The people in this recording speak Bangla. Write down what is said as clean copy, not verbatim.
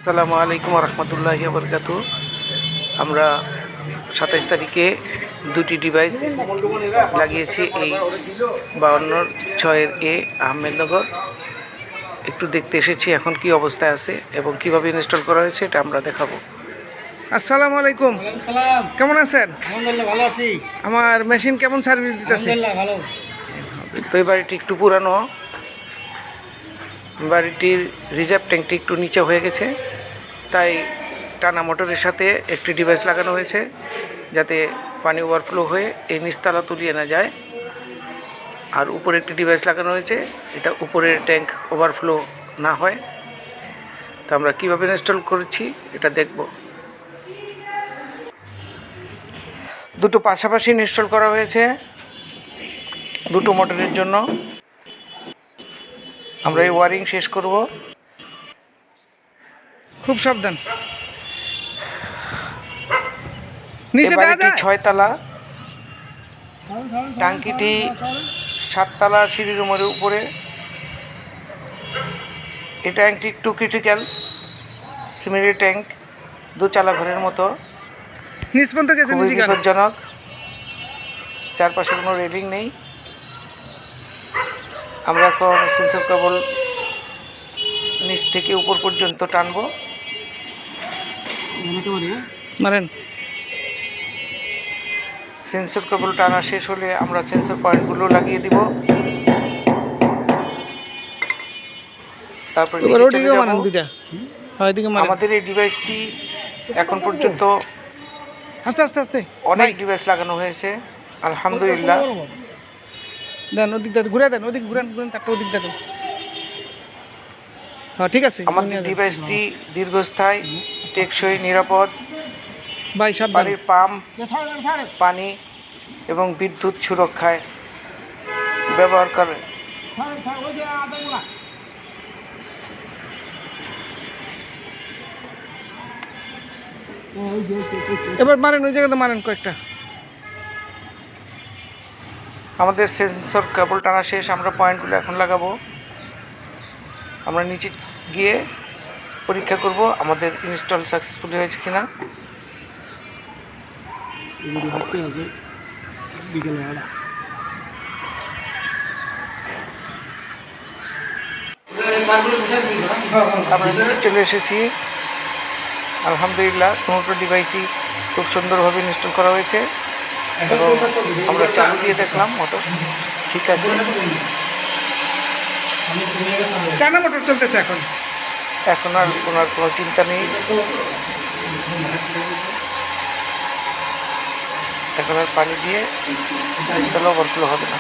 আসসালামু আলাইকুম রহমতুল্লাহি বরকাতু। আমরা 27 তারিখে দুটি ডিভাইস লাগিয়েছি এই 52-6 আহমেদনগর। একটু দেখতে এসেছি এখন কি অবস্থায় আছে এবং কিভাবে ইনস্টল করা হয়েছে এটা আমরা দেখাবো। আসসালামু আলাইকুম, কেমন আছেন? আলহামদুলিল্লাহ ভালো আছি। আমার মেশিন কেমন সার্ভিস দিতেছে? আলহামদুলিল্লাহ ভালো। তো এই বাড়িটি একটু পুরানো, বাড়িটির রিজার্ভ ট্যাঙ্কটি একটু নিচে হয়ে গেছে, তাই টানা মোটরের সাথে একটি ডিভাইস লাগানো হয়েছে যাতে পানি ওভারফ্লো হয়ে এই নিচতলা তুলিয়ে না যায়। আর উপরে একটি ডিভাইস লাগানো হয়েছে, এটা উপরের ট্যাঙ্ক ওভারফ্লো না হয়। তো আমরা কীভাবে ইনস্টল করেছি এটা দেখব। দুটো পাশাপাশি ইনস্টল করা হয়েছে দুটো মোটরের জন্য। আমরা এই ওয়ারিং শেষ করব। খুব সাবধান। নিচে 6 তালা, টাঙ্কিটি 7 তালা সিঁড়ির উপরে। এই ট্যাঙ্কটি একটু ক্রিটিক্যাল, সিমেন্টের ট্যাঙ্ক, 2 চালা ঘরের মতো, খুবই বিপজ্জনক। চারপাশে কোনো রেলিং নেই। আমরা এখন সেন্সর কেবল নিচ থেকে উপর পর্যন্ত টানবো। মারেন। সেন্সর কেবল টানা শেষ হলে আমরা সেন্সর পয়েন্টগুলো লাগিয়ে দিব। তারপর আমাদের এই ডিভাইসটি এখন পর্যন্ত আস্তে আস্তে আস্তে অনেক ডিভাইস লাগানো হয়েছে আলহামদুলিল্লাহ। দেন ওদিক ঘুরে দেন, ওদিক ঘুরেন তারপর ওদিক দেন। হ্যাঁ ঠিক আছে। আমাদের ডিভাইসটি দীর্ঘস্থায়ী, টেকসই, নিরাপদ, বাড়ির পাম্প, পানি এবং বিদ্যুৎ সুরক্ষায় ব্যবহার করে। এবার মারেন, ওই জায়গাতে মারেন কয়েকটা। আমাদের সেন্সর কেবল টানা শেষ, আমরা পয়েন্টগুলো এখন লাগাবো। আমরা নিচে গিয়ে পরীক্ষা করব আমাদের ইনস্টল সাকসেসফুলি হয়েছে কিনা। আমরা নিচে চলে এসেছি আলহামদুলিল্লাহ। দুটো ডিভাইসই খুব সুন্দরভাবে ইনস্টল করা হয়েছে এবং আমরা চালু দিয়ে দেখলাম, মোটর ঠিক আছে, টানা মোটর চলতেছে। এখন আর ওনার কোনো চিন্তা নেই, এখন আর পানি দিয়ে নিচতলা ওভারফ্লো হবে না।